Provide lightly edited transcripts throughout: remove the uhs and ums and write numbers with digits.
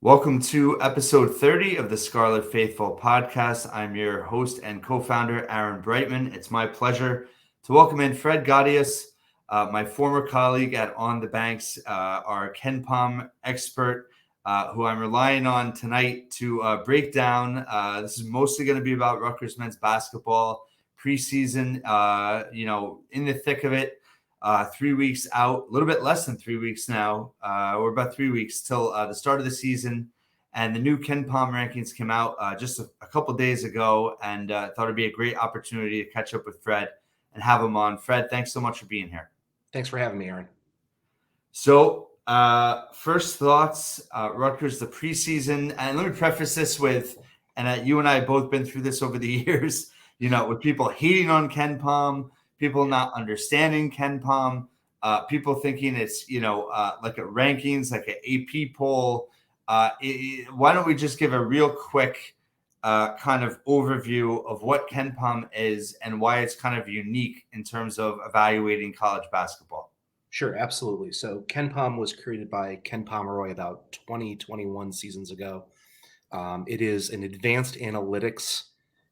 Welcome to episode 30 of the Scarlet Faithful podcast. I'm your host and co-founder, Aaron Breitman. It's my pleasure to welcome in Fred Gaudios, my former colleague at On the Banks, our KenPom expert, who I'm relying on tonight to break down. This is mostly going to be about Rutgers men's basketball preseason, in the thick of it. 3 weeks out, a little bit less than 3 weeks now. We're about 3 weeks till the start of the season. And the new KenPom rankings came out just a couple days ago. And thought it'd be a great opportunity to catch up with Fred and have him on. Fred, thanks so much for being here. Thanks for having me, Aaron. So first thoughts, Rutgers, the preseason. And let me preface this with, and you and I have both been through this over the years, with people hating on KenPom, people not understanding KenPom, people thinking it's, like a rankings, like an AP poll. Why don't we just give a real quick kind of overview of what KenPom is and why it's kind of unique in terms of evaluating college basketball? Sure, absolutely. So KenPom was created by Ken Pomeroy about 21 seasons ago. It is an advanced analytics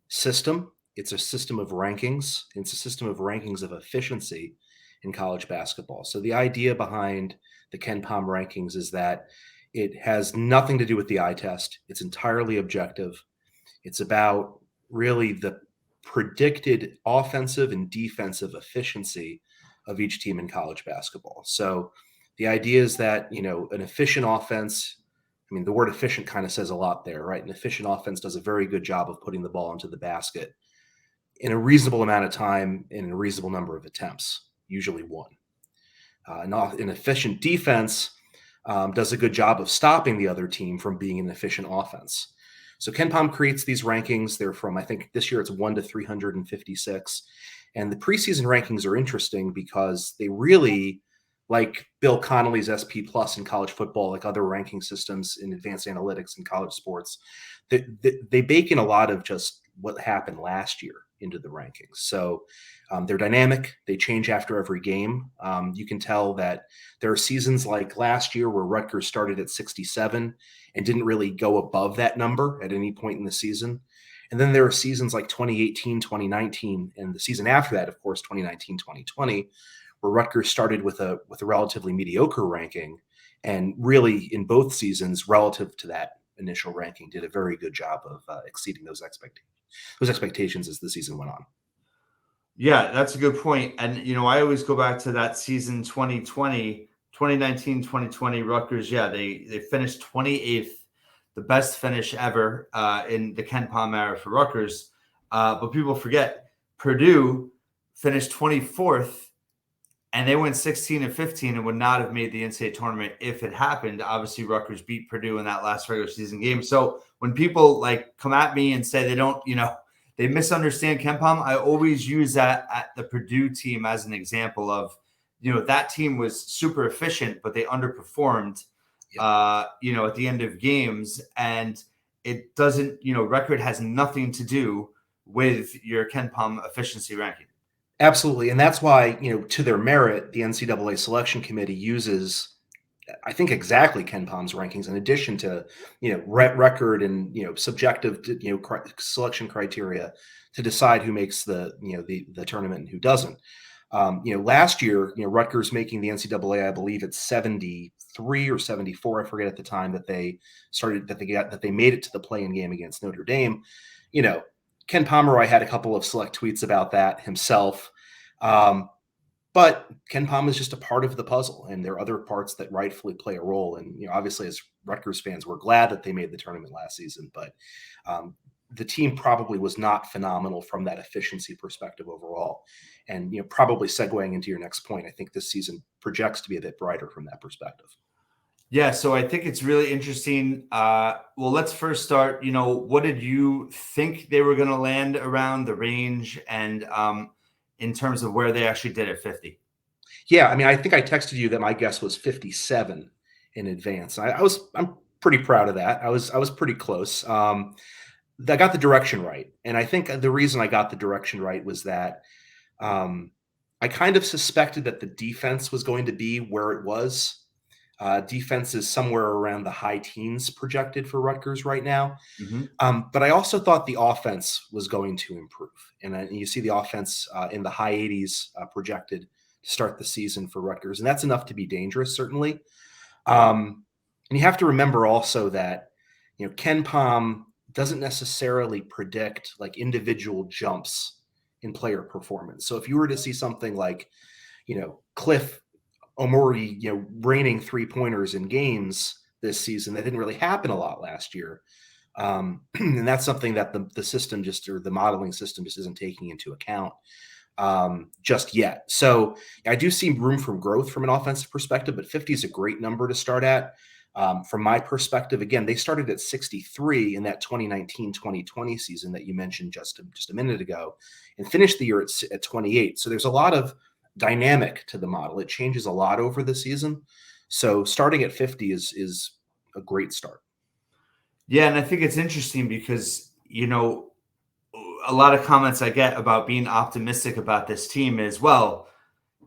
system. It's a system of rankings. It's a system of rankings of efficiency in college basketball. So the idea behind the KenPom rankings is that it has nothing to do with the eye test. It's entirely objective. It's about really the predicted offensive and defensive efficiency of each team in college basketball. So the idea is that, an efficient offense, the word efficient kind of says a lot there, right? An efficient offense does a very good job of putting the ball into the basket in a reasonable amount of time in a reasonable number of attempts, usually one. An efficient defense does a good job of stopping the other team from being an efficient offense. So KenPom creates these rankings. They're from, I think this year it's 1 to 356. And the preseason rankings are interesting because they really, like Bill Connolly's SP Plus in college football, like other ranking systems in advanced analytics in college sports, they bake in a lot of just what happened last year into the rankings. So they're dynamic. They change after every game. You can tell that there are seasons like last year where Rutgers started at 67 and didn't really go above that number at any point in the season. And then there are seasons like 2018, 2019, and the season after that, of course, 2019, 2020, where Rutgers started with a relatively mediocre ranking, and really in both seasons, relative to that initial ranking, did a very good job of exceeding those expectations as the season went on. Yeah, that's a good point. And, I always go back to that season 2020, 2019, 2020 Rutgers. Yeah, they finished 28th, the best finish ever in the KenPom era for Rutgers. But people forget Purdue finished 24th, and they went 16 and 15 and would not have made the NCAA tournament if it happened. Obviously, Rutgers beat Purdue in that last regular season game. So when people come at me and say they don't, they misunderstand KenPom, I always use that at the Purdue team as an example of, that team was super efficient, but they underperformed, at the end of games. And it doesn't, record has nothing to do with your KenPom efficiency ranking. Absolutely. And that's why, to their merit, the NCAA selection committee uses, I think, exactly KenPom's rankings in addition to, record and, subjective, selection criteria to decide who makes the tournament and who doesn't. Last year, Rutgers making the NCAA, I believe it's 73 or 74. I forget at the time that they made it to the play-in game against Notre Dame. Ken Pomeroy had a couple of select tweets about that himself. But KenPom is just a part of the puzzle, and there are other parts that rightfully play a role. And, obviously, as Rutgers fans, we're glad that they made the tournament last season, but the team probably was not phenomenal from that efficiency perspective overall. And, probably segueing into your next point, I think this season projects to be a bit brighter from that perspective. Yeah, so I think it's really interesting. Well, let's first start, what did you think they were going to land around the range and in terms of where they actually did at 50? Yeah, I think I texted you that my guess was 57 in advance. I'm pretty proud of that. I was pretty close. I got the direction right. And I think the reason I got the direction right was that I kind of suspected that the defense was going to be where it was. Defense is somewhere around the high teens projected for Rutgers right now. Mhm. But I also thought the offense was going to improve. And you see the offense in the high 80s projected to start the season for Rutgers. And that's enough to be dangerous, certainly. And you have to remember also that, KenPom doesn't necessarily predict like individual jumps in player performance. So if you were to see something like, Cliff Omori, raining 3-pointers in games this season, that didn't really happen a lot last year. And that's something that the system or the modeling system just isn't taking into account just yet. So I do see room for growth from an offensive perspective, but 50 is a great number to start at. From my perspective, again, they started at 63 in that 2019-2020 season that you mentioned just a minute ago, and finished the year at 28. So there's a lot of dynamic to the model. It changes a lot over the season. So starting at 50 is a great start. Yeah, and I think it's interesting because, a lot of comments I get about being optimistic about this team is, well,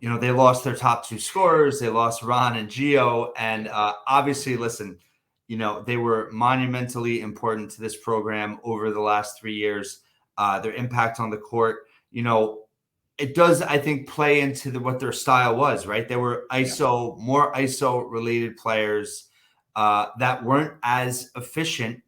they lost their top two scorers. They lost Ron and Gio. And obviously, listen, they were monumentally important to this program over the last 3 years. Their impact on the court, it does, I think, play into what their style was, right? They were more ISO related players that weren't as efficient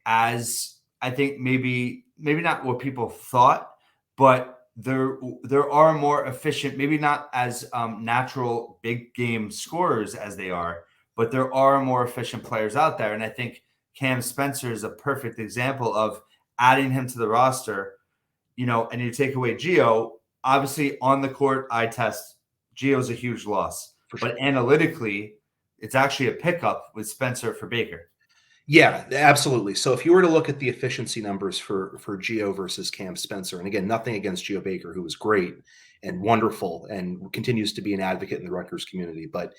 as I think maybe not what people thought, but there are more efficient, maybe not as natural big game scorers as they are, but there are more efficient players out there. And I think Cam Spencer is a perfect example of adding him to the roster, and you take away Gio, obviously on the court, eye test, Gio's a huge loss. For sure. But analytically, it's actually a pickup with Spencer for Baker. Yeah, absolutely. So if you were to look at the efficiency numbers for Gio versus Cam Spencer, and again, nothing against Gio Baker, who was great and wonderful and continues to be an advocate in the Rutgers community, but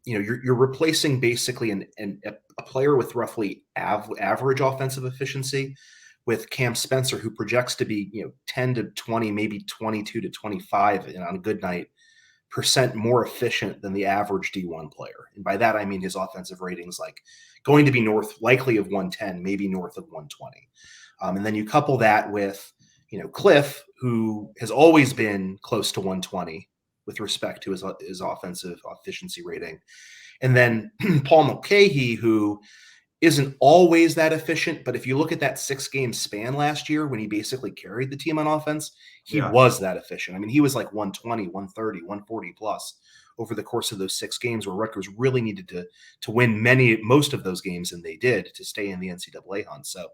you're replacing basically a player with roughly average offensive efficiency with Cam Spencer, who projects to be 10 to 20, maybe 22 to 25 on a good night percent more efficient than the average D1 player. And by that, I mean his offensive ratings going to be likely of 110, maybe north of 120. And then you couple that with, Cliff, who has always been close to 120 with respect to his offensive efficiency rating. And then Paul Mulcahy, who isn't always that efficient, but if you look at that 6-game span last year when he basically carried the team on offense, he was that efficient. I mean, he was like 120, 130, 140 plus over the course of those 6 games where Rutgers really needed to win most of those games, and they did, to stay in the NCAA hunt. So,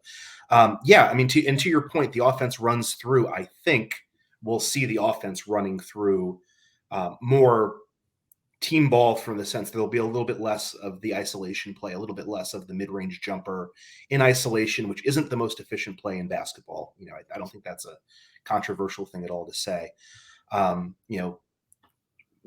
I mean, to your point, the offense runs through. I think we'll see the offense running through more team ball, from the sense that there'll be a little bit less of the isolation play, a little bit less of the mid-range jumper in isolation, which isn't the most efficient play in basketball. I don't think that's a controversial thing at all to say.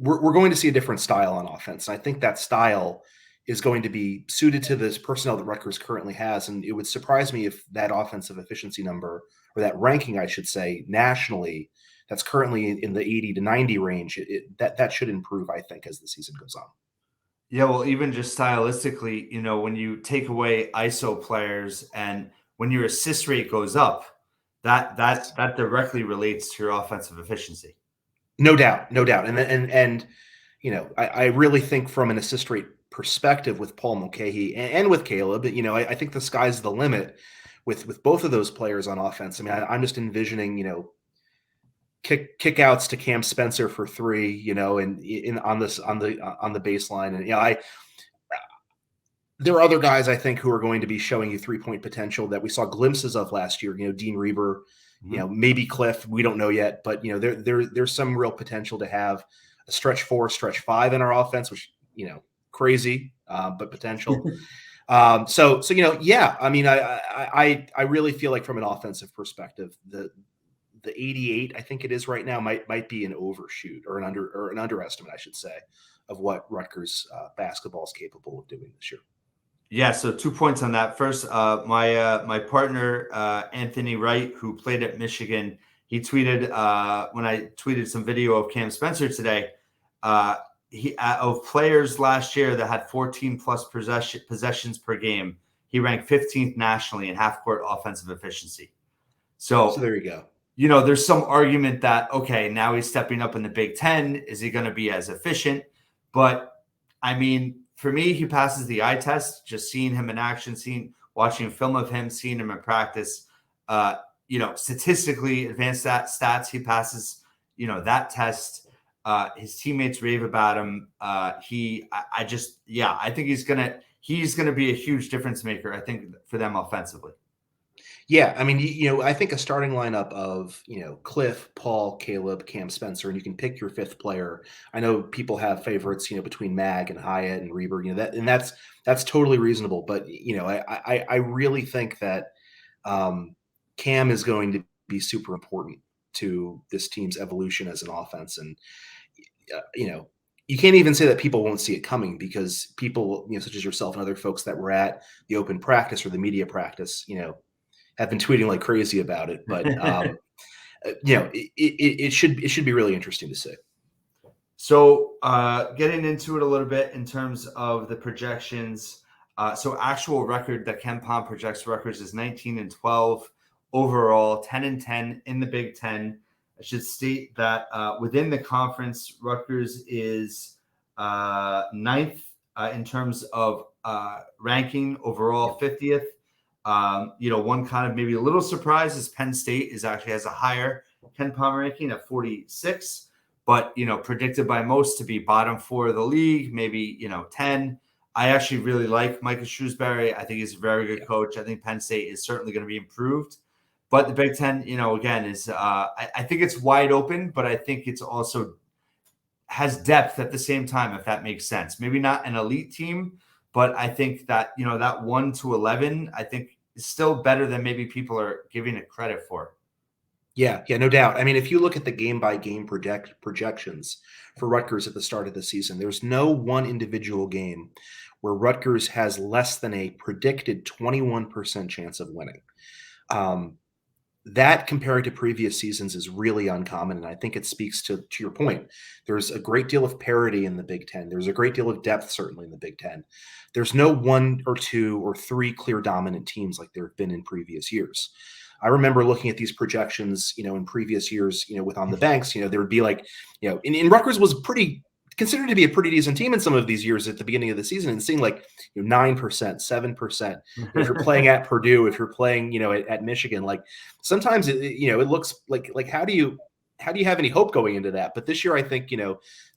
We're going to see a different style on offense. And I think that style is going to be suited to this personnel that Rutgers currently has. And it would surprise me if that offensive efficiency number, or that ranking, I should say, nationally, that's currently in the 80 to 90 range, that should improve, I think, as the season goes on. Yeah, well, even just stylistically, when you take away ISO players and when your assist rate goes up, that directly relates to your offensive efficiency. No doubt, no doubt. And I really think from an assist rate perspective with Paul Mulcahy and with Caleb, I think the sky's the limit with both of those players on offense. I mean, I'm just envisioning, kickouts to Cam Spencer for 3, and on the baseline. And there are other guys, I think, who are going to be showing you 3-point potential that we saw glimpses of last year. Dean Reber, maybe Cliff, we don't know yet, but there's some real potential to have a stretch 4, stretch 5 in our offense, which crazy, but potential. So yeah. I mean, I really feel like from an offensive perspective, the 88, I think it is right now, might be an overshoot or an underestimate, I should say, of what Rutgers basketball is capable of doing this year. Yeah, so 2 points on that. First, my partner Anthony Wright, who played at Michigan, he tweeted when I tweeted some video of Cam Spencer today. of players last year that had 14 plus possessions per game, he ranked 15th nationally in half court offensive efficiency. So So, there you go. there's some argument that, okay, now he's stepping up in the Big Ten. Is he going to be as efficient? But I mean, for me, he passes the eye test. Just seeing him in action, watching film of him, seeing him in practice, statistically advanced stats, he passes, that test. His teammates rave about him. I think he's gonna be a huge difference maker, I think, for them offensively. Yeah, I mean, I think a starting lineup of, Cliff, Paul, Caleb, Cam Spencer, and you can pick your fifth player. I know people have favorites, between Mag and Hyatt and Reber, that's totally reasonable. But, I really think that Cam is going to be super important to this team's evolution as an offense. And, you can't even say that people won't see it coming, because people, such as yourself and other folks that were at the open practice or the media practice, have been tweeting like crazy about it. But it should be really interesting to see. So getting into it a little bit in terms of the projections. So actual record that KenPom projects Rutgers is 19-12 overall, 10-10 in the Big Ten. I should state that within the conference, Rutgers is ninth in terms of ranking overall, 50th. One kind of maybe a little surprise is Penn State actually has a higher KenPom ranking at 46, but predicted by most to be bottom 4 of the league, maybe 10. I actually really like Micah Shrewsbury. I think he's a very good coach. I think Penn State is certainly going to be improved. But the Big Ten, again, is I think it's wide open, but I think it's also has depth at the same time, if that makes sense. Maybe not an elite team, but I think that, that 1-11, I think is still better than maybe people are giving it credit for. Yeah, no doubt. I mean, if you look at the game-by-game projections for Rutgers at the start of the season, there's no one individual game where Rutgers has less than a predicted 21% chance of winning. That, compared to previous seasons, is really uncommon, and I think it speaks to your point. There's a great deal of parity in the Big Ten. There's a great deal of depth, certainly, in the Big Ten. There's no 1 or 2 or 3 clear dominant teams like there have been in previous years. I remember looking at these projections, in previous years, with On the Banks, there would be like, and Rutgers was considered to be a pretty decent team in some of these years at the beginning of the season, and seeing like 9%, 7%. If you're playing at Purdue, if you're playing, at Michigan, like sometimes it looks like how do you have any hope going into that? But this year, I think,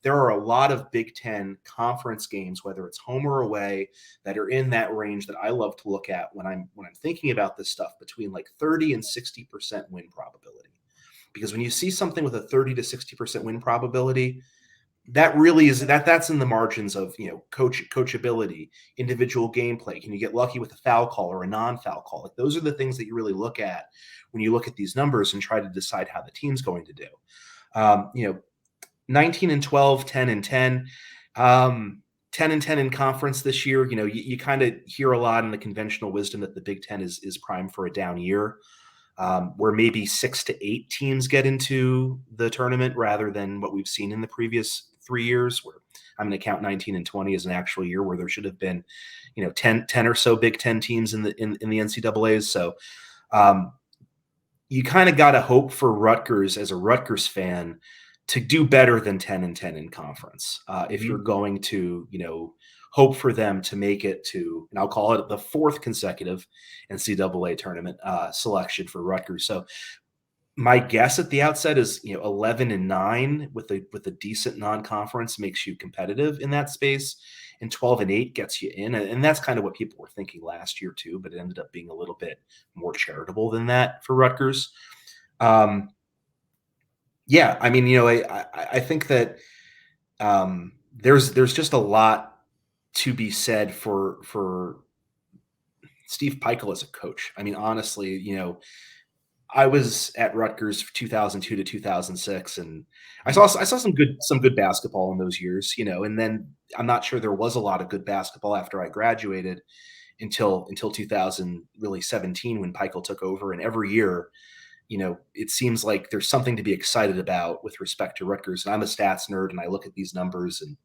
there are a lot of Big Ten conference games, whether it's home or away, that are in that range that I love to look at when I'm thinking about this stuff, between like 30 and 60% win probability. Because when you see something with a 30 to 60% win probability, that really is that's in the margins of coachability, individual gameplay. Can you get lucky with a foul call or a non-foul call? Like, those are the things that you really look at when you look at these numbers and try to decide how the team's going to do. 19-12, 10-10, 10-10 in conference this year. You kind of hear a lot in the conventional wisdom that the Big Ten is primed for a down year. Where maybe 6 to 8 teams get into the tournament rather than what we've seen in the previous 3 years, where I'm going to count 19 and 20 as an actual year where there should have been, 10 or so Big Ten teams in the NCAAs. So you kind of got to hope for Rutgers, as a Rutgers fan, to do better than 10-10 in conference. If you're going to, hope for them to make it to, and I'll call it the 4th consecutive NCAA tournament selection for Rutgers. So my guess at the outset is, 11-9 with a decent non-conference makes you competitive in that space, and 12-8 gets you in. And that's kind of what people were thinking last year too, but it ended up being a little bit more charitable than that for Rutgers. Yeah, I mean, I think that there's just a lot to be said for Steve Peichel as a coach. I mean, honestly, I was at Rutgers 2002 to 2006, and I saw some good basketball in those years, and then I'm not sure there was a lot of good basketball after I graduated until 2017, when Peichel took over. And every year, it seems like there's something to be excited about with respect to Rutgers. And I'm a stats nerd, and I look at these numbers and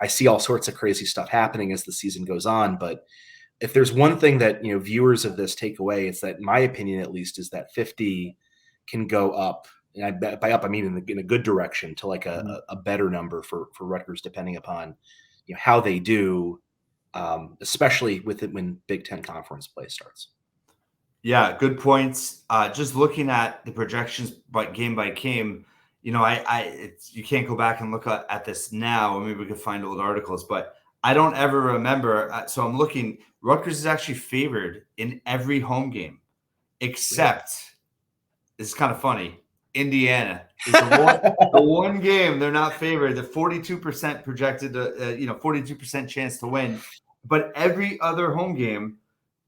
I see all sorts of crazy stuff happening as the season goes on. But if there's one thing that viewers of this take away, it's that, in my opinion at least, is that 50 can go up. And by up, I mean in a good direction to like a better number for Rutgers, depending upon how they do, especially with it when Big Ten conference play starts. Yeah, good points. Just looking at the projections by game, you can't go back and look at this now. Maybe we could find old articles, but I don't ever remember. So I'm looking. Rutgers is actually favored in every home game, except this is kind of funny. Indiana is the one game they're not favored. The 42% projected, 42% chance to win, but every other home game,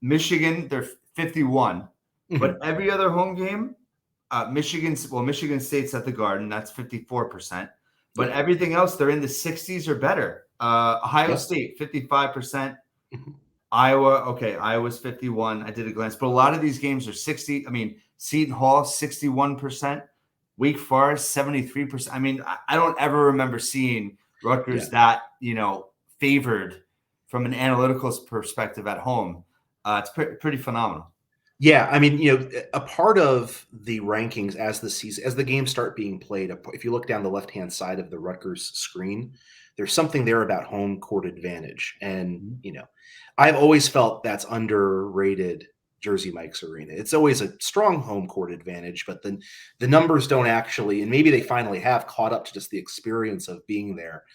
Michigan, they're 51. But every other home game, Michigan State's at the Garden, that's 54%. But everything else, they're in the 60s or better. Ohio State, 55%. Iowa's 51. I did a glance, but a lot of these games are 60. I mean, Seton Hall, 61%. Wake Forest, 73%. I mean, I don't ever remember seeing Rutgers that, favored from an analytical perspective at home. It's pretty phenomenal. Yeah, I mean, a part of the rankings as the games start being played, if you look down the left-hand side of the Rutgers screen, there's something there about home court advantage. And, I've always felt that's underrated Jersey Mike's Arena. It's always a strong home court advantage, but then the numbers don't actually, and maybe they finally have caught up to just the experience of being there.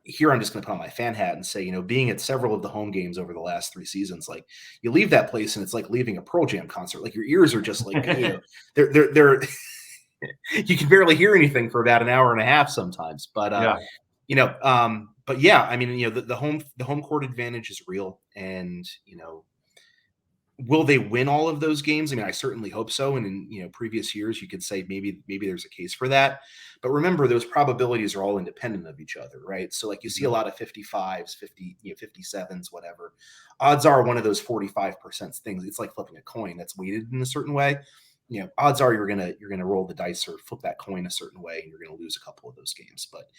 Here I'm just going to put on my fan hat and say, being at several of the home games over the last 3 seasons, like you leave that place and it's like leaving a Pearl Jam concert. Like your ears are just like, they're you can barely hear anything for about an hour and a half sometimes. But I mean, the home court advantage is real, and will they win all of those games? I mean, I certainly hope so. And in previous years, you could say maybe there's a case for that. But remember, those probabilities are all independent of each other, right? So like you see a lot of 55s, 57s, whatever. Odds are one of those 45% things. It's like flipping a coin that's weighted in a certain way. Odds are you're gonna roll the dice or flip that coin a certain way, and you're gonna lose a couple of those games. But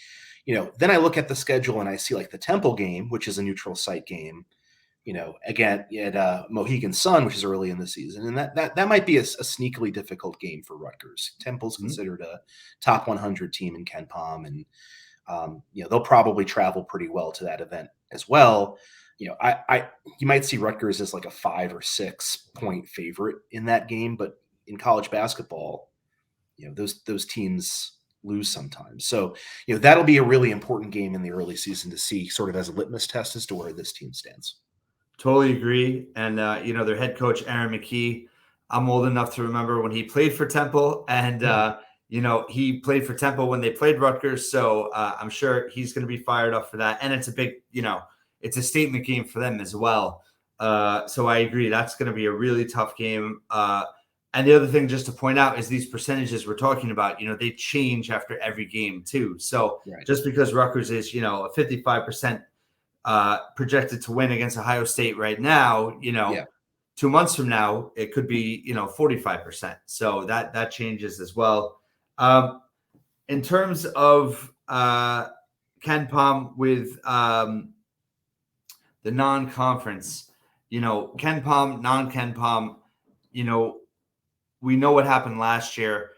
then I look at the schedule and I see like the Temple game, which is a neutral site game. Again, at Mohegan Sun, which is early in the season. And that might be a sneakily difficult game for Rutgers. Temple's considered a top 100 team in KenPom, and they'll probably travel pretty well to that event as well. You might see Rutgers as like a 5 or 6 point favorite in that game, but in college basketball, those teams lose sometimes. So, that'll be a really important game in the early season to see, sort of as a litmus test as to where this team stands. Totally agree. And, their head coach, Aaron McKee, I'm old enough to remember when he played for Temple, and, he played for Temple when they played Rutgers. So I'm sure he's going to be fired up for that. And it's a big, it's a statement game for them as well. So I agree. That's going to be a really tough game. And the other thing just to point out is these percentages we're talking about, they change after every game too. So just because Rutgers is, a 55% projected to win against Ohio State right now, 2 months from now, it could be, 45%. So that changes as well. In terms of KenPom with the non-conference, KenPom, non-KenPom, we know what happened last year.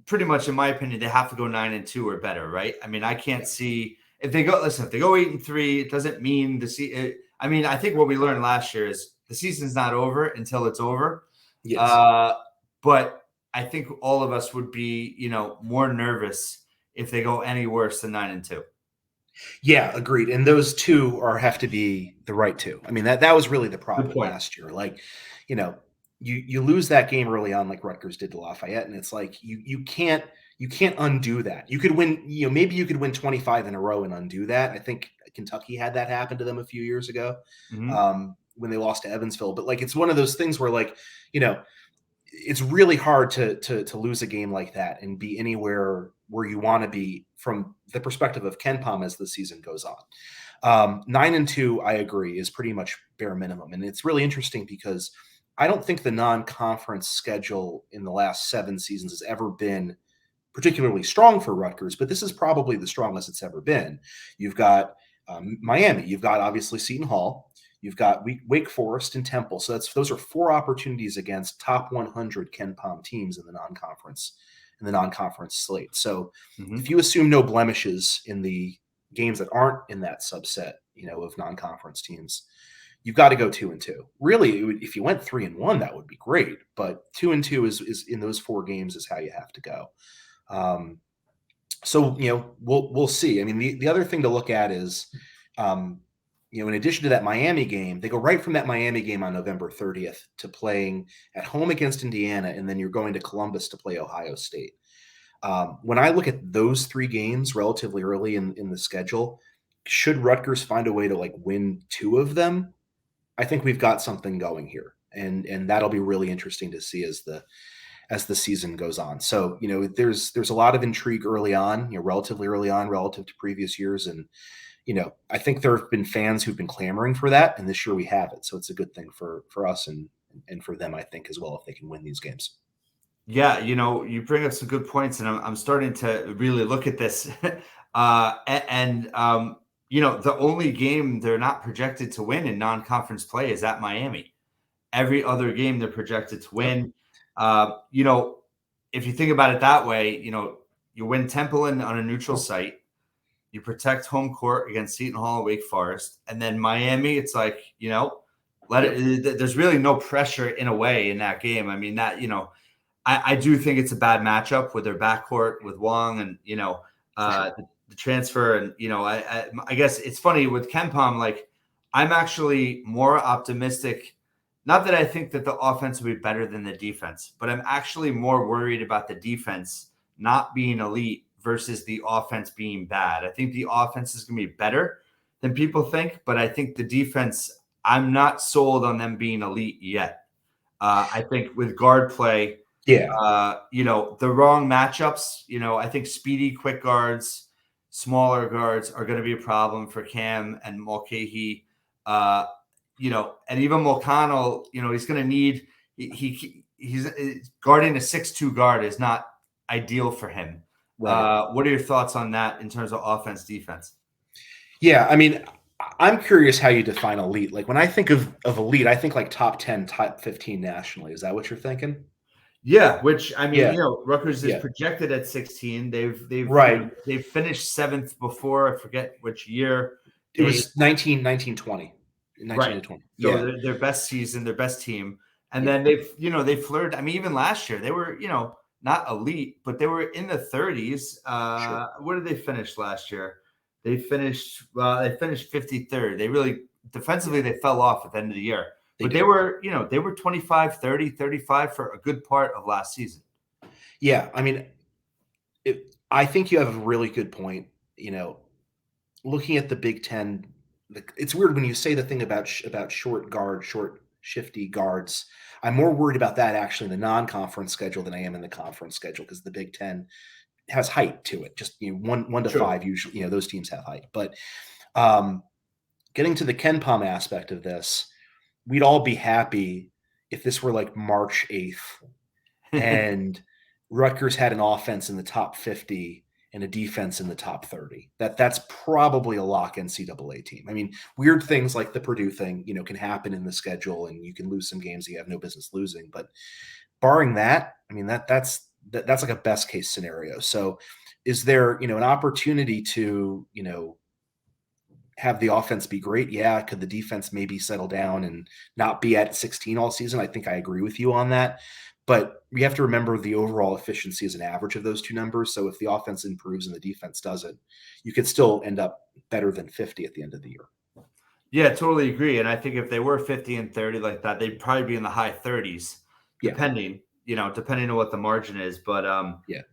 Pretty much, in my opinion, they have to go 9-2 or better, right? I mean, I can't see if they go 8-3, it doesn't mean I mean, I think what we learned last year is the season's not over until it's over. Yes. But I think all of us would be, more nervous if they go any worse than 9-2. Yeah, agreed. And those two have to be the right two. I mean, that was really the problem last year. Like, you lose that game early on, like Rutgers did to Lafayette, and it's like you can't undo that. You could win, maybe you could win 25 in a row and undo that. I think Kentucky had that happen to them a few years ago when they lost to Evansville. But like, it's one of those things where, like, it's really hard to lose a game like that and be anywhere where you want to be from the perspective of KenPom as the season goes on. 9-2, I agree, is pretty much bare minimum. And it's really interesting because I don't think the non-conference schedule in the last 7 seasons has ever been particularly strong for Rutgers, but this is probably the strongest it's ever been. You've got Miami, you've got obviously Seton Hall, you've got Wake Forest and Temple. So those are 4 opportunities against top 100 KenPom teams in the non-conference slate. So if you assume no blemishes in the games that aren't in that subset, of non-conference teams, you've got to go 2-2. Really, if you went 3-1, that would be great. But 2-2 is in those 4 games is how you have to go. So we'll see. I mean, the other thing to look at is, in addition to that Miami game, they go right from that Miami game on November 30th to playing at home against Indiana, and then you're going to Columbus to play Ohio State. When I look at those 3 games relatively early in the schedule, should Rutgers find a way to win 2 of them, I think we've got something going here, and that'll be really interesting to see as the season goes on. So there's a lot of intrigue early on, relatively early on relative to previous years, and I think there have been fans who've been clamoring for that, and this year we have it. So it's a good thing for us and for them, I think, as well, if they can win these games. Yeah, you bring up some good points, and I'm starting to really look at this. The only game they're not projected to win in non-conference play is at Miami. Every other game they're projected to win. If you think about it that way, you win Temple on a neutral site. You protect home court against Seton Hall and Wake Forest. And then Miami, it's like, there's really no pressure in a way in that game. I mean, I do think it's a bad matchup with their backcourt with Wong and, the transfer. And, I guess it's funny with KenPom, I'm actually more optimistic. Not that I think that the offense will be better than the defense, but I'm actually more worried about the defense not being elite versus the offense being bad. I think the offense is going to be better than people think, but I think the defense, I'm not sold on them being elite yet. I think with guard play, the wrong matchups, I think speedy, quick guards, smaller guards are going to be a problem for Cam and Mulcahy. And even Mulconnell, he's going to need he's guarding a 6'2" guard is not ideal for him. Right. What are your thoughts on that in terms of offense, defense? Yeah, I mean, I'm curious how you define elite. When I think of elite, I think top 10, top 15 nationally. Is that what you're thinking? Yeah, which I mean, Rutgers is projected at 16. They've right. They've finished 7th before. I forget which year. It was 19, 20. 19 to 20. So their best season, their best team. And then they flirted. I mean, even last year, they were, not elite, but they were in the 30s. Where did they finish last year? They finished 53rd. They really defensively they fell off at the end of the year. They were 25, 30, 35 for a good part of last season. Yeah, I mean, I think you have a really good point. Looking at the Big Ten, it's weird when you say the thing about short shifty guards. I'm more worried about that actually in the non-conference schedule than I am in the conference schedule, because the Big Ten has height to it. Just 1 to 5 usually. Those teams have height. But getting to the KenPom aspect of this, we'd all be happy if this were March 8th and Rutgers had an offense in the top 50 and a defense in the top 30. That's probably a lock NCAA team. I mean, weird things like the Purdue thing, can happen in the schedule, and you can lose some games you have no business losing. But barring that, I mean, that's like a best case scenario. So is there, an opportunity to, have the offense be great? Yeah. Could the defense maybe settle down and not be at 16 all season? I think I agree with you on that. But we have to remember the overall efficiency is an average of those 2 numbers. So if the offense improves and the defense doesn't, you could still end up better than 50 at the end of the year. Yeah, totally agree. And I think if they were 50 and 30 like that, they'd probably be in the high 30s, depending on what the margin is. But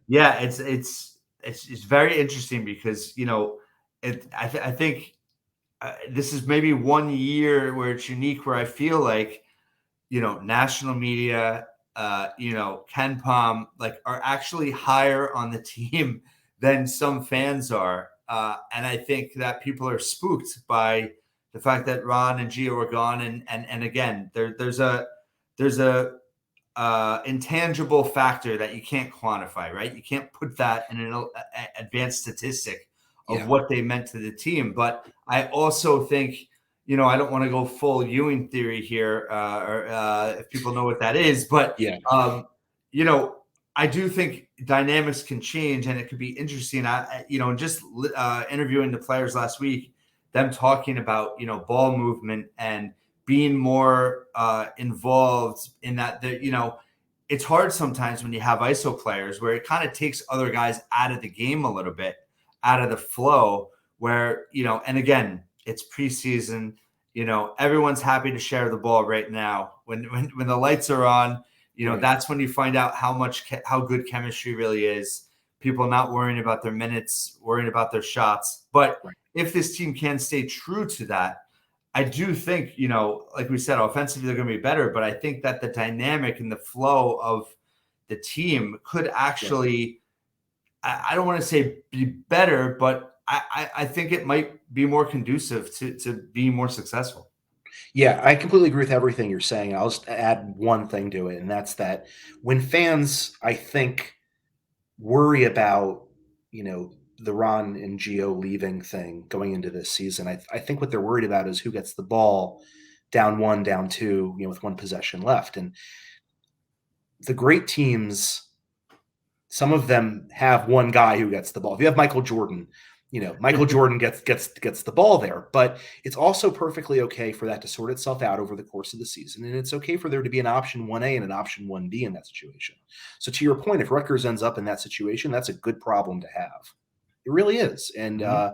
it's very interesting because I think this is maybe one year where it's unique, where I feel like national media, KenPom are actually higher on the team than some fans are, and I think that people are spooked by the fact that Ron and Gio are gone, and again, there's a there's a intangible factor that you can't quantify, right? You can't put that in an advanced statistic of Yeah. what they meant to the team. But I also think, I don't want to go full Ewing theory here, or if people know what that is, but Yeah. I do think dynamics can change, and it could be interesting. Just interviewing the players last week, them talking about ball movement and being more involved in that. It's hard sometimes when you have ISO players where it kind of takes other guys out of the game a little bit, out of the flow. Where and again, it's preseason. Everyone's happy to share the ball right now. When the lights are on, Right. that's when you find out how good chemistry really is. People not worrying about their minutes, worrying about their shots. But Right. if this team can stay true to that, I do think, like we said, offensively they're going to be better. But I think that the dynamic and the flow of the team could actually, I don't want to say be better, but I think it might be more conducive to being more successful. Yeah, I completely agree with everything you're saying. I'll just add one thing to it, and that's that when fans, I think, worry about, the Ron and Gio leaving thing going into this season, I think what they're worried about is who gets the ball down one, down two, with one possession left. And the great teams, some of them have one guy who gets the ball. If you have Michael Jordan, Michael Jordan gets the ball there, but it's also perfectly okay for that to sort itself out over the course of the season. And it's okay for there to be an option 1A and an option 1B in that situation. So to your point, if Rutgers ends up in that situation, that's a good problem to have. It really is. And, I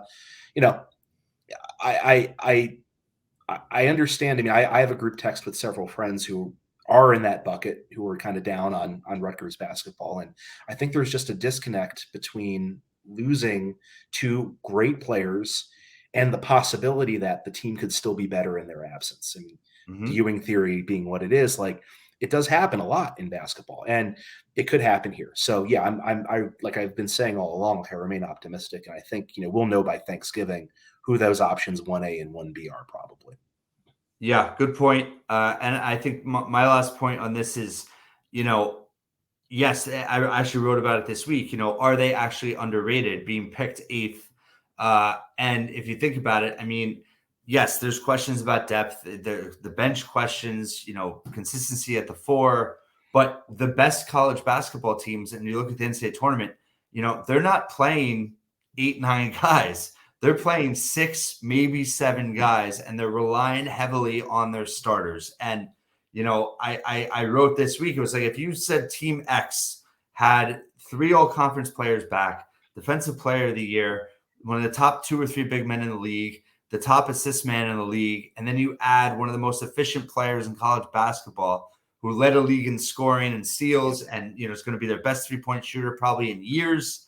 understand. I mean, I have a group text with several friends who are in that bucket, who are kind of down on Rutgers basketball. And I think there's just a disconnect between losing two great players and the possibility that the team could still be better in their absence. I mean, the Ewing theory being what it is, like, it does happen a lot in basketball, and it could happen here. So yeah, I like I've been saying all along, I remain optimistic, and I think we'll know by Thanksgiving who those options 1A and 1B are probably. Yeah, good point. And I think my last point on this is, yes, I actually wrote about it this week. Are they actually underrated, being picked eighth? And if you think about it, I mean, yes, there's questions about depth, the bench questions, consistency at the four, but the best college basketball teams, and you look at the NCAA tournament, they're not playing 8, 9 guys. They're playing 6, maybe 7 guys, and they're relying heavily on their starters. And, I wrote this week, it was like, if you said Team X had 3 all-conference players back, defensive player of the year, one of the top 2 or 3 big men in the league, the top assist man in the league, and then you add one of the most efficient players in college basketball who led a league in scoring and steals, and, is going to be their best 3-point shooter probably in years.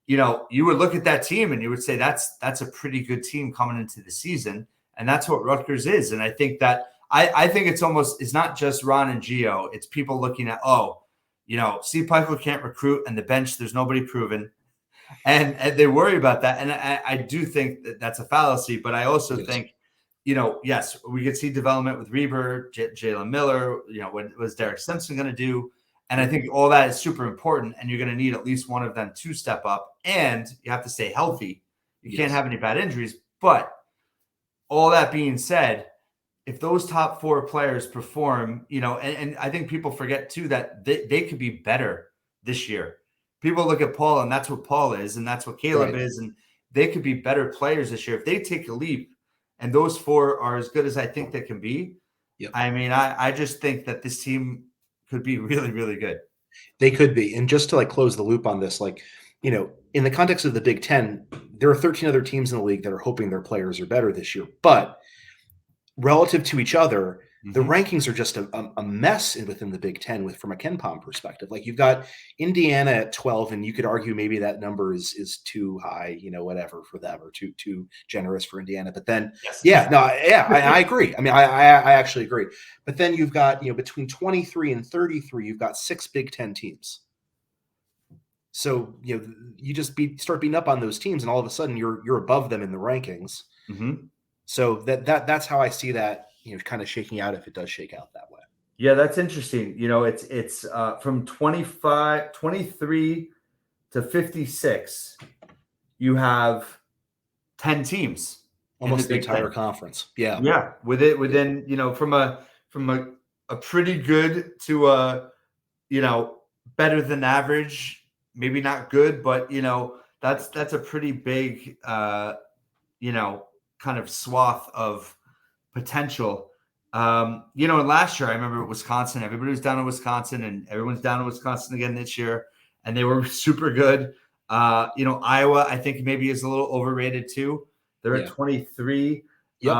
You would look at that team and you would say that's a pretty good team coming into the season. And that's what Rutgers is. And I think that I think it's not just Ron and Gio. It's people looking at, Steve Pikiell can't recruit, and the bench, there's nobody proven. And they worry about that. And I do think that that's a fallacy. But I also think, yes, we could see development with Reber, Jalen Miller. What was Derek Simpson going to do? And I think all that is super important, and you're going to need at least one of them to step up, and you have to stay healthy. You can't have any bad injuries. But all that being said, if those top 4 players perform, and I think people forget too that they could be better this year. People look at Paul, and that's what Paul is, and that's what Caleb is, and they could be better players this year. If they take a leap and those 4 are as good as I think they can be, I mean, I just think that this team could be really, really good. They could be. And just to close the loop on this, in the context of the Big Ten, there are 13 other teams in the league that are hoping their players are better this year. But relative to each other, the rankings are just a mess within the Big Ten from a KenPom perspective. Like, you've got Indiana at 12, and you could argue maybe that number is too high, whatever for them, or too generous for Indiana. But then, I agree. I mean, I actually agree. But then you've got, between 23 and 33, you've got 6 Big Ten teams. So, you just start beating up on those teams, and all of a sudden you're above them in the rankings. So that's how I see that, kind of shaking out, if it does shake out that way. Yeah, that's interesting. It's from 23 to 56. You have 10 teams in the Almost the Big entire Ten. conference. Yeah. Yeah, Yeah. within from a pretty good to a you know better than average, maybe not good, but that's a pretty big you know kind of swath of potential. And last year I remember Wisconsin. Everybody was down in Wisconsin, and everyone's down in Wisconsin again this year, and they were super good. Iowa, I think maybe is a little overrated too. They're at Yeah. 23. Yep.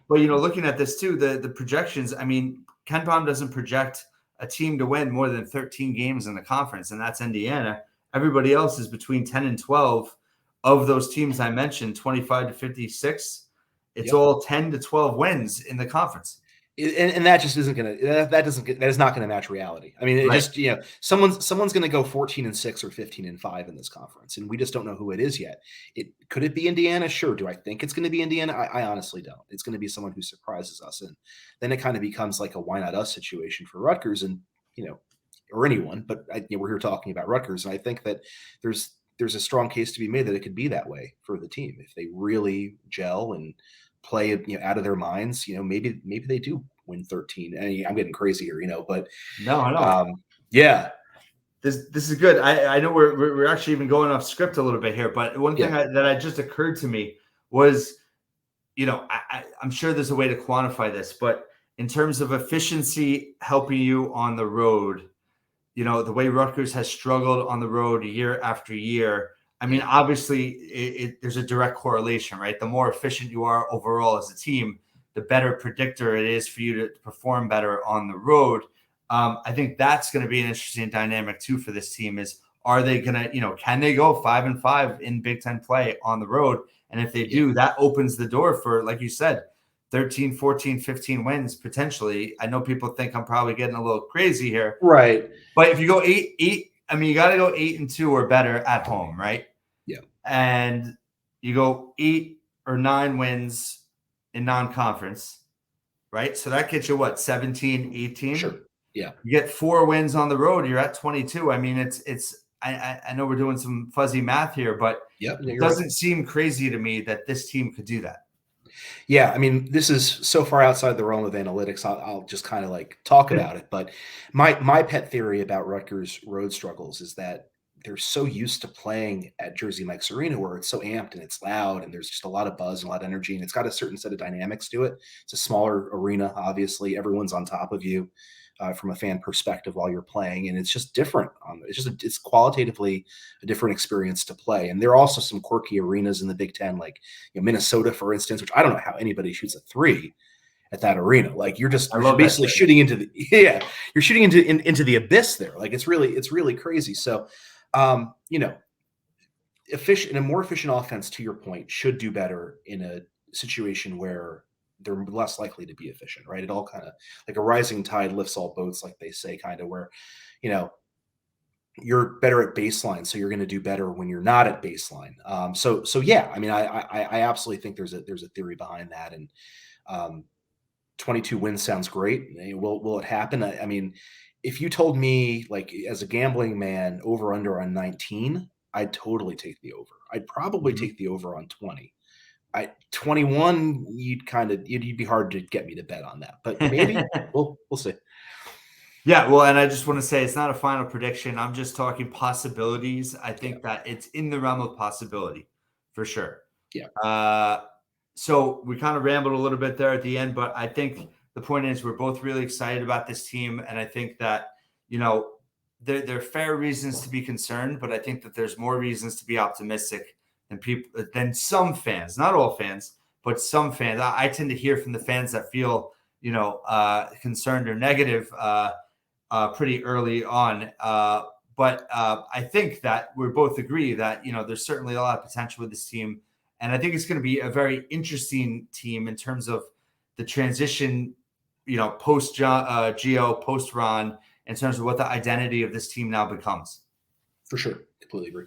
But looking at this too, the projections. I mean, KenPom doesn't project a team to win more than 13 games in the conference, and that's Indiana. Everybody else is between 10 and 12. Of those teams I mentioned, 25 to 56. It's Yep. all 10 to 12 wins in the conference. And that just isn't going to that is not going to match reality. I mean, it Right. just someone's going to go 14-6 or 15-5 in this conference, and we just don't know who it is yet. Could it be Indiana? Sure. Do I think it's going to be Indiana? I honestly don't. It's going to be someone who surprises us, and then it kind of becomes like a why not us situation for Rutgers, and or anyone. But we're here talking about Rutgers, and I think that there's a strong case to be made that it could be that way for the team if they really gel and play out of their minds. Maybe they do win 13. I'm getting crazy here, but No, I know. Yeah. This is good. I know we're actually even going off script a little bit here, but one thing Yeah. that just occurred to me was, I'm sure there's a way to quantify this, but in terms of efficiency helping you on the road, the way Rutgers has struggled on the road year after year. I mean, Yeah. obviously, there's a direct correlation, right? The more efficient you are overall as a team, the better predictor it is for you to perform better on the road. I think that's going to be an interesting dynamic too for this team. Is are they going to, can they go 5-5 in Big Ten play on the road? And if they Yeah. do, that opens the door for, like you said, 13, 14, 15 wins potentially. I know people think I'm probably getting a little crazy here, Right. but if you go 8, I mean, you got to go 8-2 or better at home, right? Yeah. And you go 8 or 9 wins in non-conference, right? So that gets you what, 17, 18? Sure. Yeah. You get 4 wins on the road, you're at 22. I mean, I know we're doing some fuzzy math here, but Yep. it You're right. doesn't seem crazy to me that this team could do that. Yeah, I mean, this is so far outside the realm of analytics. I'll just kind of like talk about it. But my pet theory about Rutgers' road struggles is that they're so used to playing at Jersey Mike's Arena, where it's so amped and it's loud and there's just a lot of buzz and a lot of energy, and it's got a certain set of dynamics to it. It's a smaller arena, obviously. Everyone's on top of you from a fan perspective while you're playing, and it's just different. It's qualitatively a different experience to play. And there are also some quirky arenas in the Big Ten, like Minnesota, for instance, which I don't know how anybody shoots a three at that arena. Like you're I you're love that basically stadium. shooting into the you're shooting into the abyss there. Like it's really crazy. So, efficient in a more efficient offense, to your point, should do better in a situation where they're less likely to be efficient, right? It all kind of like a rising tide lifts all boats, like they say, kind of where, you know, you're better at baseline, so you're going to do better when you're not at baseline. So yeah, I mean, I absolutely think there's a theory behind that, and 22 wins sounds great. Will it happen? I mean, if you told me, like, as a gambling man, over under on 19, I'd totally take the over. I'd probably Mhm. take the over on 20. 21, you'd be hard to get me to bet on that, but maybe we'll see. Yeah, well, and I just want to say it's not a final prediction. I'm just talking possibilities. I Yeah, think that it's in the realm of possibility for sure. yeah, Uh, so we kind of rambled a little bit there at the end, but I think the point is we're both really excited about this team, and I think that you know there are fair reasons to be concerned, but I think that there's more reasons to be optimistic than some fans, not all fans, but some fans. I tend to hear from the fans that feel concerned or negative. Pretty early on. But I think that we both agree that there's certainly a lot of potential with this team, and I think it's going to be a very interesting team in terms of the transition, post Geo, post Ron, in terms of what the identity of this team now becomes. for sure. Completely agree.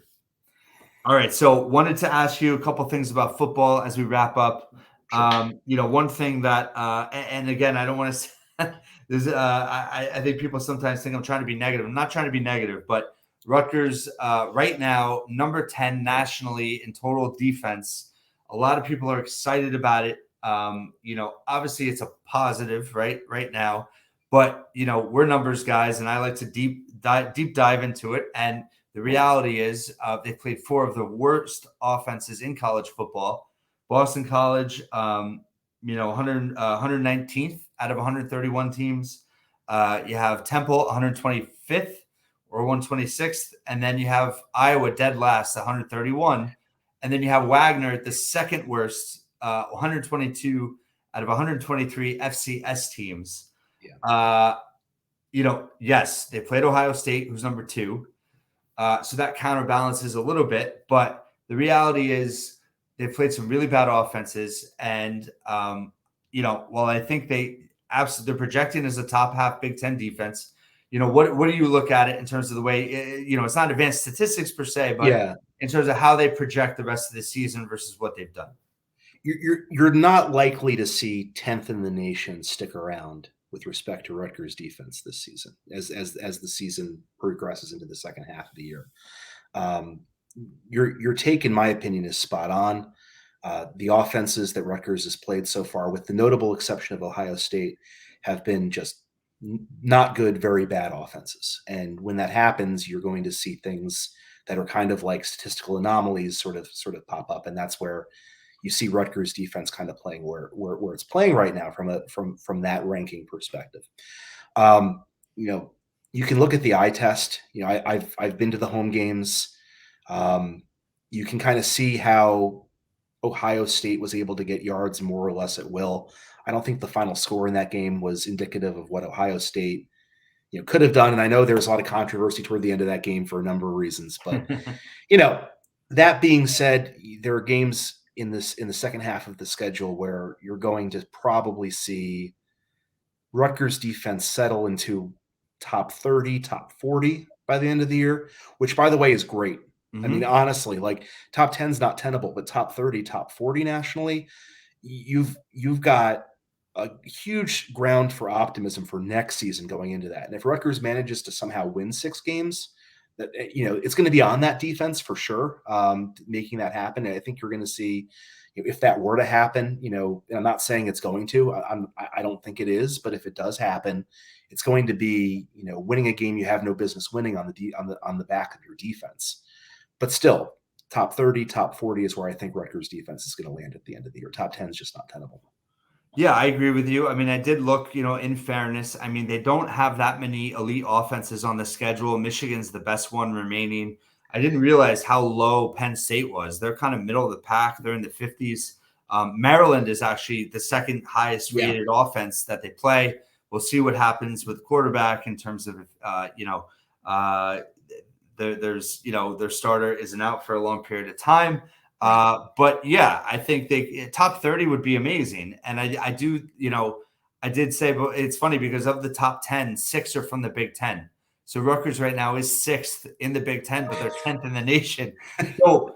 All right, so wanted to ask you a couple things about football as we wrap up. Sure. One thing that, and again, I don't want to There's, I think people sometimes think I'm trying to be negative. I'm not trying to be negative, but Rutgers right now, number 10 nationally in total defense. A lot of people are excited about it. Obviously it's a positive right now, but we're numbers guys, and I like to deep dive into it. And the reality is, they played four of the worst offenses in college football. Boston College, 119th out of 131 teams. You have Temple 125th or 126th, and then you have Iowa dead last, 131, and then you have Wagner at the second worst, 122 out of 123 FCS teams. Yeah. Yes, they played Ohio State, who's number 2. So that counterbalances a little bit, but the reality is they've played some really bad offenses. And, while I think they're projecting as a top half Big Ten defense, what do you look at it in terms of the way, it's not advanced statistics per se, but Yeah. in terms of how they project the rest of the season versus what they've done? You're not likely to see 10th in the nation stick around with respect to Rutgers defense this season as the season progresses into the second half of the year. Your take, in my opinion, is spot on. The offenses that Rutgers has played so far, with the notable exception of Ohio State, have been just not good, very bad offenses. And when that happens, you're going to see things that are kind of like statistical anomalies sort of pop up, and that's where you see Rutgers defense kind of playing where it's playing right now from that ranking perspective. Um, you can look at the eye test. I've been to the home games. You can kind of see how Ohio State was able to get yards more or less at will. I don't think the final score in that game was indicative of what Ohio State could have done. And I know there was a lot of controversy toward the end of that game for a number of reasons. But that being said, there are games in the second half of the schedule where you're going to probably see Rutgers defense settle into top 30, top 40 by the end of the year, which, by the way, is great. Mm-hmm. I mean, honestly, like top 10 is not tenable, but top 30, top 40 nationally, you've got a huge ground for optimism for next season going into that. And if Rutgers manages to somehow win 6 games, that it's going to be on that defense for sure, making that happen. And I think you're going to see, if that were to happen, I'm not saying it's going to. I don't think it is, but if it does happen, it's going to be winning a game you have no business winning on the back of your defense. But still, top 30, top 40 is where I think Rutgers defense is going to land at the end of the year. Top 10 is just not tenable. Yeah, I agree with you. I mean, I did look, in fairness, I mean, they don't have that many elite offenses on the schedule. Michigan's the best one remaining. I didn't realize how low Penn State was. They're kind of middle of the pack. They're in the 50s. Maryland is actually the second highest rated offense that they play. We'll see what happens with quarterback in terms of, their starter isn't out for a long period of time. But yeah, I think top 30 would be amazing. And I did say, but it's funny because of the top 10, 6 are from the Big Ten. So Rutgers right now is 6th in the Big Ten, but they're 10th in the nation. So,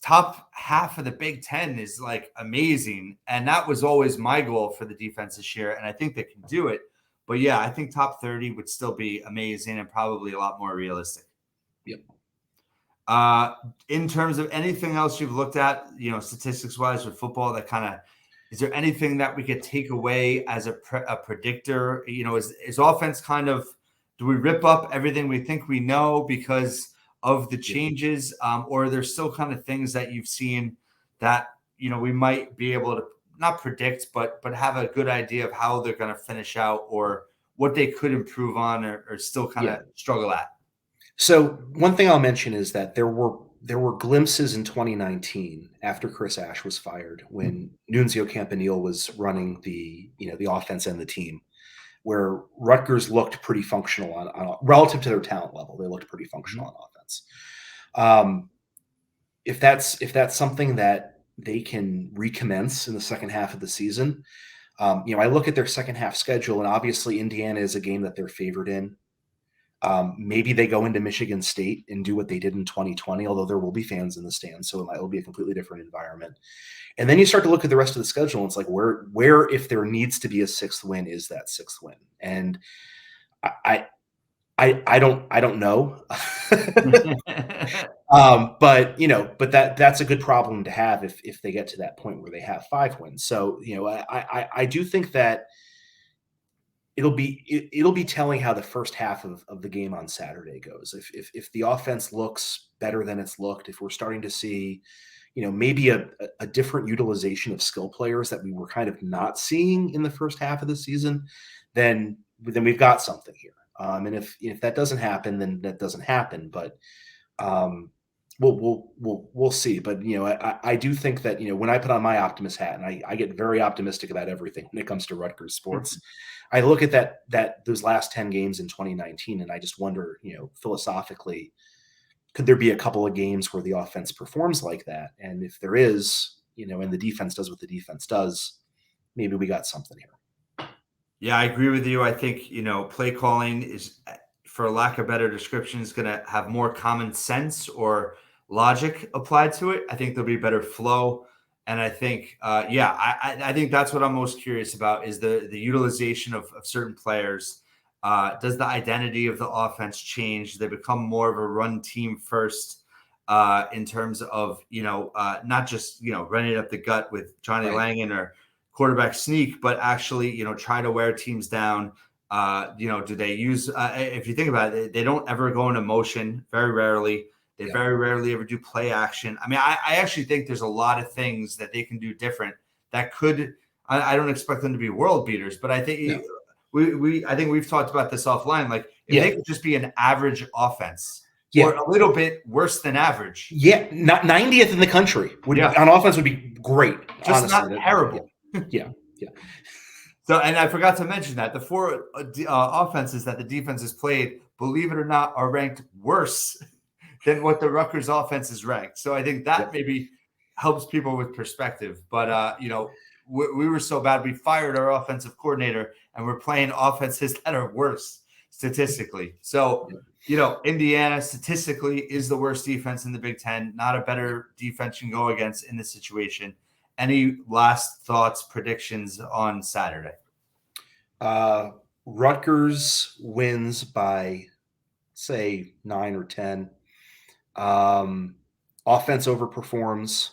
top half of the Big Ten is like amazing. And that was always my goal for the defense this year. And I think they can do it. But yeah, I think top 30 would still be amazing and probably a lot more realistic. Yep. In terms of anything else you've looked at, statistics wise with football, that kind of, is there anything that we could take away as a predictor? Is offense kind of, do we rip up everything we think we know because of the changes? Or are there still kind of things that you've seen that, we might be able to not predict, but have a good idea of how they're going to finish out or what they could improve on or still kind of struggle at? So one thing I'll mention is that there were glimpses in 2019 after Chris Ash was fired, when Nunzio Campanile was running the offense and the team, where Rutgers looked pretty functional on relative to their talent level. They looked pretty functional on offense. If that's something that they can recommence in the second half of the season, I look at their second half schedule, and obviously Indiana is a game that they're favored in. Maybe they go into Michigan State and do what they did in 2020, although there will be fans in the stands, so it will be a completely different environment. And then you start to look at the rest of the schedule, and it's like where if there needs to be a sixth win, is that sixth win? And I don't know. But that's a good problem to have if they get to that point where they have 5 wins. So I do think that it'll be telling how the first half of the game on Saturday goes. If the offense looks better than it's looked, if we're starting to see, maybe a different utilization of skill players that we were kind of not seeing in the first half of the season, then we've got something here. And if that doesn't happen, then that doesn't happen. But we'll see. But I do think that when I put on my optimist hat, and I get very optimistic about everything when it comes to Rutgers sports. I look at those last 10 games in 2019, and I just wonder, philosophically, could there be a couple of games where the offense performs like that? And if there is, and the defense does what the defense does, maybe we got something here. Yeah, I agree with you. I think, play calling is, for lack of better description, is going to have more common sense or logic applied to it. I think there'll be better flow. And I think, I think that's what I'm most curious about is the utilization of certain players. Does the identity of the offense change? They become more of a run team first in terms of, not just, running up the gut with Johnny Langan or quarterback sneak, but actually, try to wear teams down. Do they use, if you think about it, they don't ever go into motion, very rarely. They very rarely ever do play action. I mean, I actually think there's a lot of things that they can do different that could, I don't expect them to be world beaters, but I think I think we've talked about this offline. Like if they could just be an average offense or a little bit worse than average. Yeah. Not 90th in the country on offense would be great. Just honestly. Not terrible. Yeah. So, and I forgot to mention that the 4 offenses that the defense has played, believe it or not, are ranked worse than what the Rutgers offense is ranked. So I think that maybe helps people with perspective. But, we were so bad, we fired our offensive coordinator and we're playing offenses that are worse statistically. So, Indiana statistically is the worst defense in the Big Ten. Not a better defense you can go against in this situation. Any last thoughts, predictions on Saturday? Rutgers wins by, say, 9 or 10. Offense overperforms.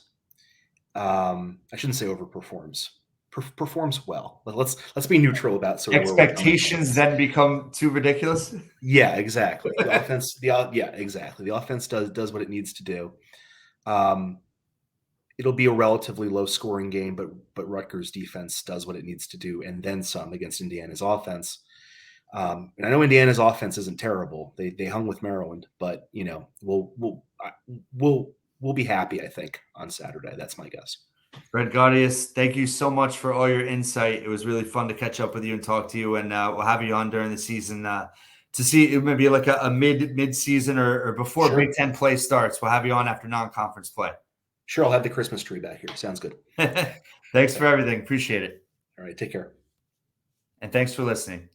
I shouldn't say overperforms. Performs well. Let's be neutral about sort of expectations then become too ridiculous. Yeah, exactly. The offense. Exactly. The offense does what it needs to do. It'll be a relatively low-scoring game, but Rutgers' defense does what it needs to do, and then some against Indiana's offense. And I know Indiana's offense isn't terrible; they hung with Maryland, but we'll be happy, I think, on Saturday. That's my guess. Fred Gaudios, thank you so much for all your insight. It was really fun to catch up with you and talk to you, and we'll have you on during the season to see it maybe like a mid-season or before Big Ten play starts. We'll have you on after non-conference play. Sure, I'll have the Christmas tree back here. Sounds good. Thanks for everything. Appreciate it. All right, take care. And thanks for listening.